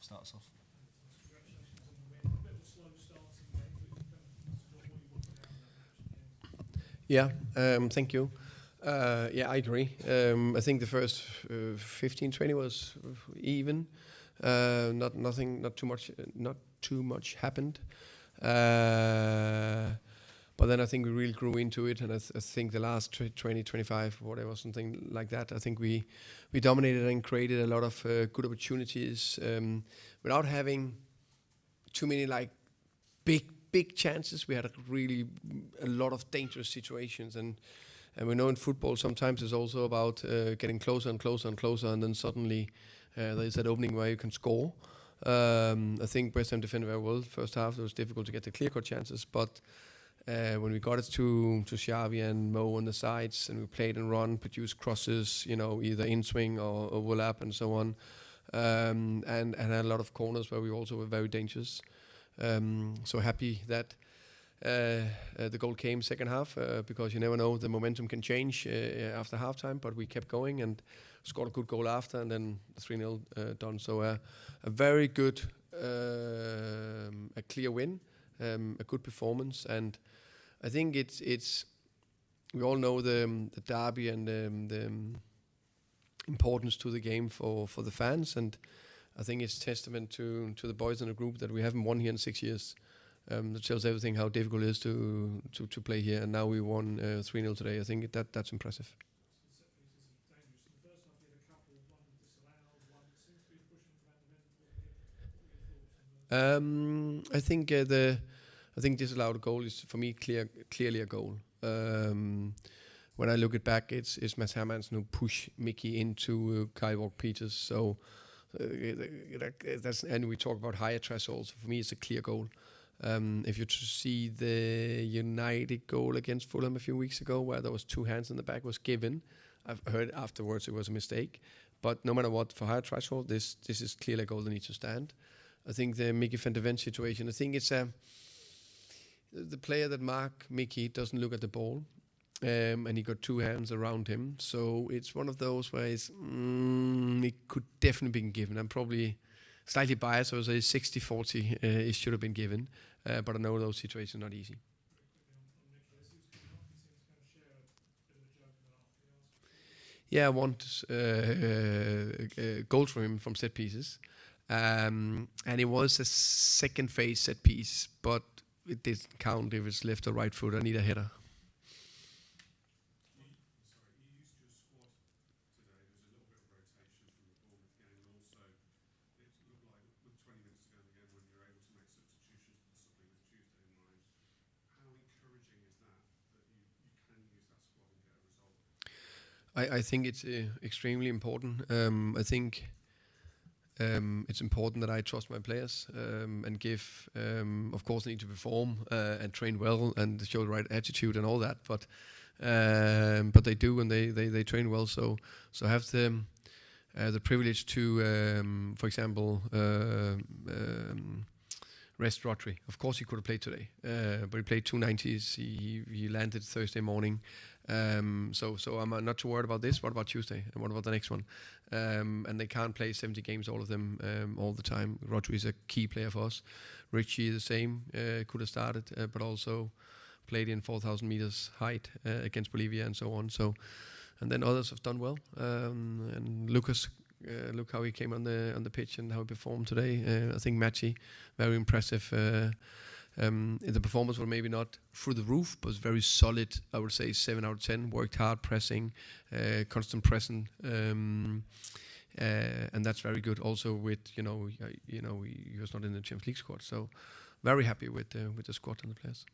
starts off. Yeah, thank you. Yeah, I agree. I think the first 15, 20 was even. Not too much happened. But then I think we really grew into it, and I think the last 20, 25, whatever, something like that, I think we dominated and created a lot of good opportunities without having too many like big chances. We had a lot of dangerous situations, and we know in football sometimes it's also about getting closer and closer and closer, and then suddenly there's that opening where you can score. I think West Ham defended very well first half. It was difficult to get the clear-cut chances, but when we got it to Xavi and Mo on the sides, and we played and run, produced crosses, either in swing or overlap and so on, and had a lot of corners where we also were very dangerous. So happy that the goal came second half because you never know, the momentum can change after halftime, but we kept going and scored a good goal after, and then 3-0 done. So a very good, a clear win, a good performance, and I think it's we all know the derby and the importance to the game for the fans, and I think it's testament to the boys in the group that we haven't won here in 6 years. That shows everything how difficult it is to play here, and now we won 3-0 today. I think that's impressive. I think disallowed a goal is for me clearly a goal. When I look it back, it's Mads Hermansen who pushed Mickey into Kyle Walker-Peters. So that's, and we talk about higher thresholds. For me, it's a clear goal. If you see the United goal against Fulham a few weeks ago, where there was two hands in the back was given, I've heard afterwards it was a mistake. But no matter what, for higher threshold, this is clearly a goal that needs to stand. I think the Mickey van de Ven situation, I think it's the player that mark Mickey doesn't look at the ball, and he got two hands around him. So it's one of those where it could definitely be given. I'm probably slightly biased, so I say 60-40 it should have been given. But I know those situations are not easy. Yeah, I want goals from him from set pieces. And it was a second phase set piece, but it didn't count if it's left or right foot. I need a header. I think it's extremely important. I think it's important that I trust my players and give. Of course, they need to perform and train well and show the right attitude and all that. But they do, and they train well. So have the privilege to, for example, rest Rodri. Of course, he could have played today, but he played 290s. He landed Thursday morning. So I'm not too worried about this. What about Tuesday? And what about the next one? And they can't play 70 games, all of them, all the time. Rodri is a key player for us. Richie the same, could have started, but also played in 4,000 meters height against Bolivia and so on. So, and then others have done well. And Lucas, look how he came on the pitch and how he performed today. I think Machi, very impressive. The performance was maybe not through the roof, but was very solid. I would say 7 out of 10. Worked hard, pressing, constant pressing, and that's very good. Also with he was not in the Champions League squad, so very happy with the squad and the players.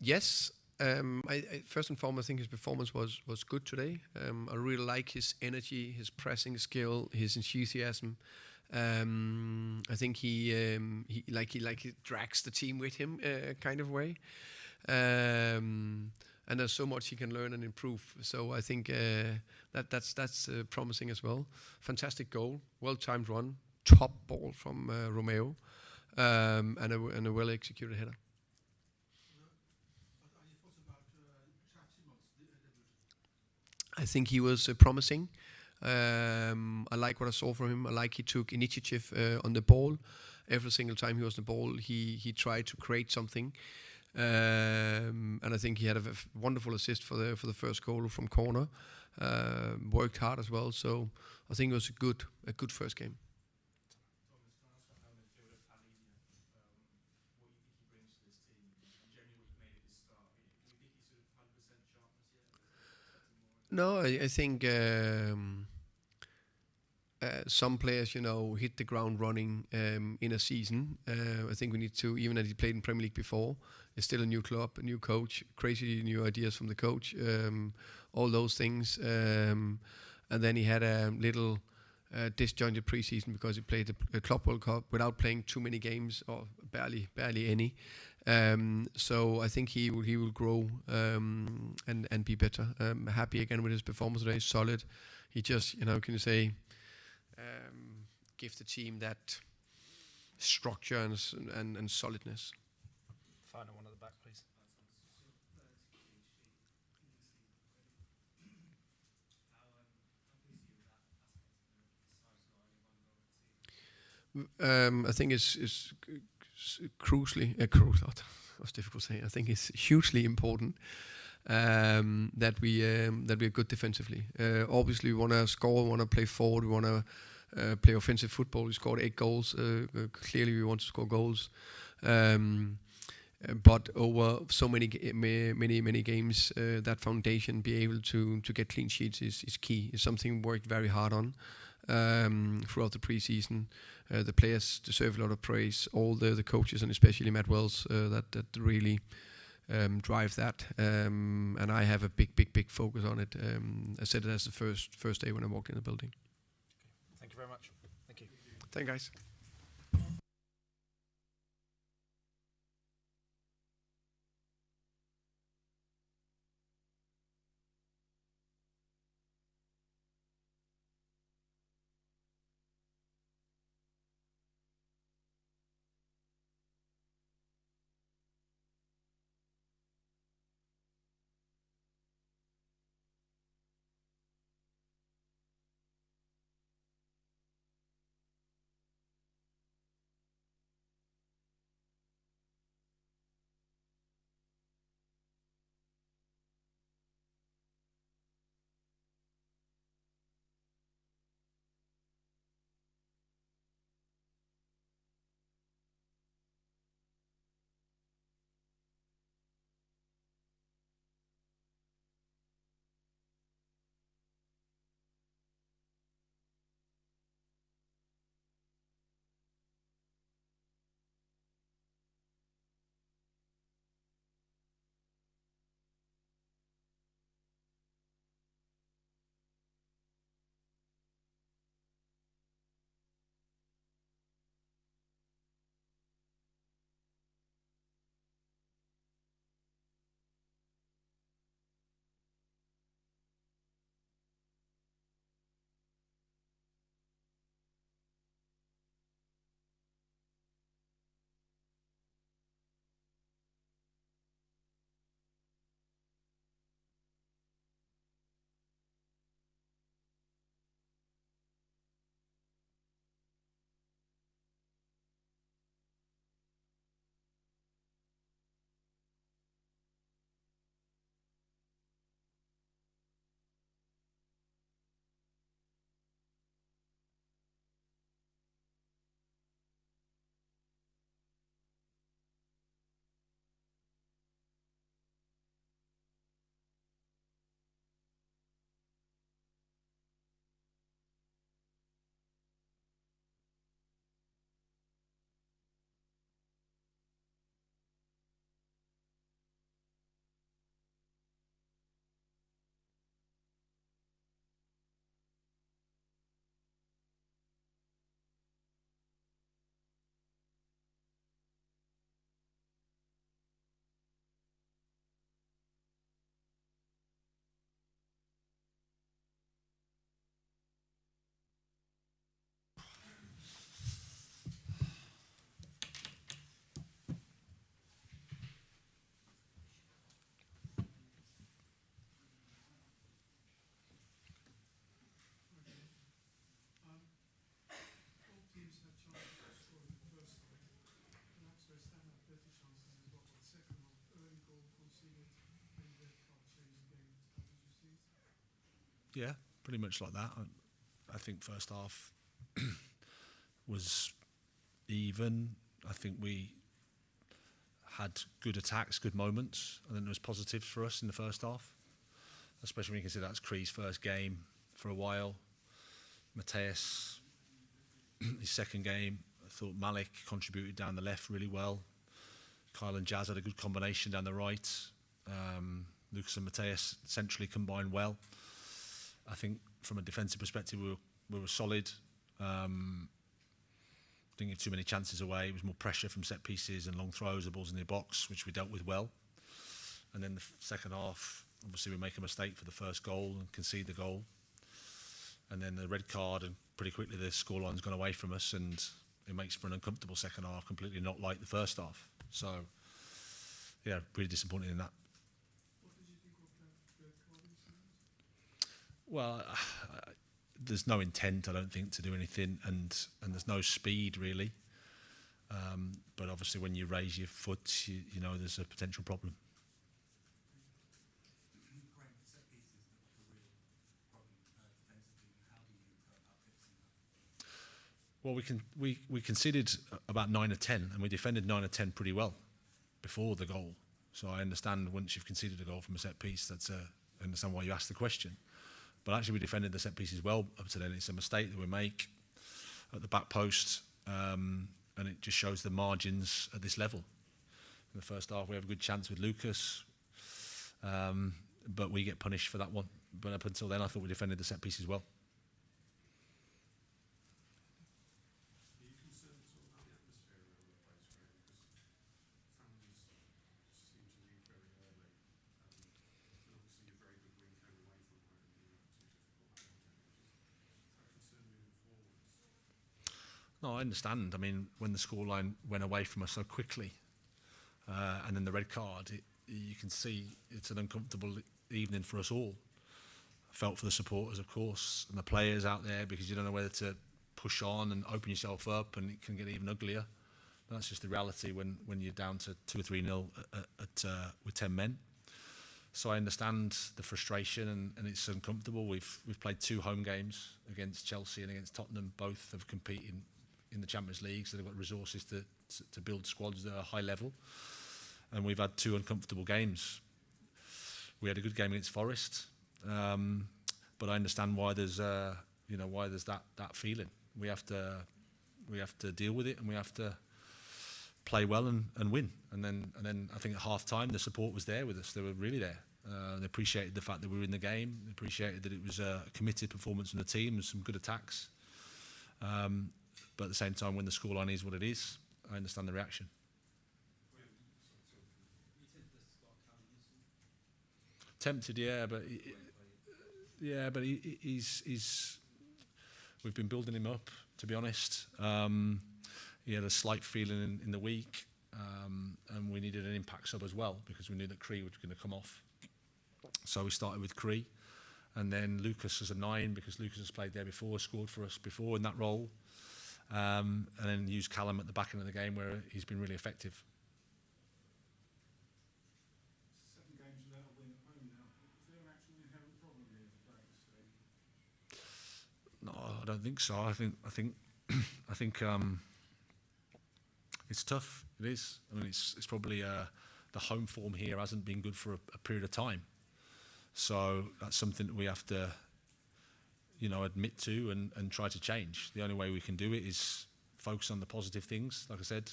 Yes. I first and foremost, I think his performance was good today. I really like his energy, his pressing skill, his enthusiasm. I think he drags the team with him, kind of way. and there's so much he can learn and improve. So I think that's promising as well. Fantastic goal, well-timed run, top ball from Romeo, and a well-executed header. I think he was promising. I like what I saw from him. I like he took initiative on the ball. Every single time he was on the ball, he tried to create something. And I think he had a wonderful assist for the first goal from corner. Worked hard as well. So I think it was a good first game. No, I think some players, hit the ground running in a season. I think we need to, even as he played in Premier League before, it's still a new club, a new coach, crazy new ideas from the coach, all those things. And then he had a little disjointed preseason because he played the Club World Cup without playing too many games or barely any. So I think he will grow and be better. Happy again with his performance today, solid. He just, can you say, give the team that structure and solidness. Final one at the back, please. I think it's crucially, that was difficult to say. I think it's hugely important that we're good defensively. Obviously, we want to score, we want to play forward, we want to play offensive football. We scored 8 goals. Clearly, we want to score goals. But over so many games, that foundation, be able to get clean sheets is key. It's something we worked very hard on throughout the preseason. The players deserve a lot of praise. All the coaches, and especially Matt Wells, that really drive that. And I have a big focus on it. I said it as the first day when I walked in the building. Okay. Thank you very much. Thank you. Thank you, guys. Yeah, pretty much like that. I think first half was even. I think we had good attacks, good moments. I think there was positives for us in the first half, especially when you consider that's Cree's first game for a while. Mateus, his second game. I thought Malik contributed down the left really well. Kyle and Jazz had a good combination down the right. Lucas and Mateus centrally combined well. I think from a defensive perspective, we were solid. Didn't give too many chances away. It was more pressure from set pieces and long throws, the balls in the box, which we dealt with well. And then the second half, obviously we make a mistake for the first goal and concede the goal. And then the red card, and pretty quickly the scoreline's gone away from us, and it makes for an uncomfortable second half, completely not like the first half. So, yeah, pretty disappointed in that. What did you think of that red card? Well, there's no intent, I don't think, to do anything, and there's no speed really. But obviously, when you raise your foot, you know there's a potential problem. Graham, set pieces look like a real problem defensively. How do you go about fixing that? Well, we conceded about 9 or 10, and we defended 9 or 10 pretty well before the goal. So I understand once you've conceded a goal from a set piece, I understand why you asked the question. But actually, we defended the set pieces well up to then. It's a mistake that we make at the back post, and it just shows the margins at this level. In the first half, we have a good chance with Lucas, but we get punished for that one. But up until then, I thought we defended the set pieces well. Are you concerned at all about the atmosphere around the place, Graham? Because fans seem to leave very early. And obviously, a very good win came away from home and you have two difficult home games. Is that a concern moving forwards? No, I understand. I mean, when the scoreline went away from us so quickly, and then the red card, you can see it's an uncomfortable evening for us all. I felt for the supporters, of course, and the players out there, because you don't know whether to push on and open yourself up, and it can get even uglier. But that's just the reality when you're down to 2 or 3-0 with 10 men. So I understand the frustration, and it's uncomfortable. We've played 2 home games against Chelsea and against Tottenham. Both have competed in the Champions League, so they've got resources to build squads that are high level. And we've had 2 uncomfortable games. We had a good game against Forest, but I understand why there's that feeling. We have to deal with it, and we have to play well and win. And then I think at half time the support was there with us. They were really there. They appreciated the fact that we were in the game. They appreciated that it was a committed performance from the team and some good attacks. But at the same time, when the scoreline is what it is, I understand the reaction. Tempted, yeah, but he's. We've been building him up, to be honest. He had a slight feeling in the week, and we needed an impact sub as well, because we knew that Cree was going to come off. So we started with Cree, and then Lucas as a 9, because Lucas has played there before, scored for us before in that role, and then used Callum at the back end of the game where he's been really effective. 7 games without a win at home now. Is there an actual inherent problem here as a player today? No, I don't think so. I think it's tough. It is. I mean, it's probably the home form here hasn't been good for a period of time. So that's something that we have to, admit to and try to change. The only way we can do it is focus on the positive things. Like I said,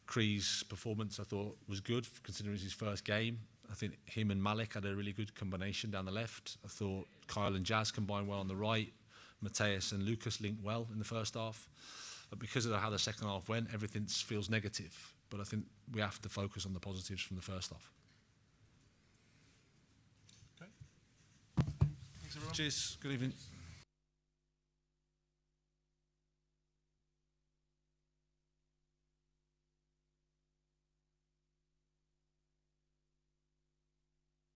Cree's performance I thought was good considering it was his first game. I think him and Malik had a really good combination down the left. I thought Kyle and Jazz combined well on the right. Mateus and Lucas linked well in the first half. But because of how the second half went, everything feels negative. But I think we have to focus on the positives from the first half. Okay. Thanks, everyone. Cheers. Good evening.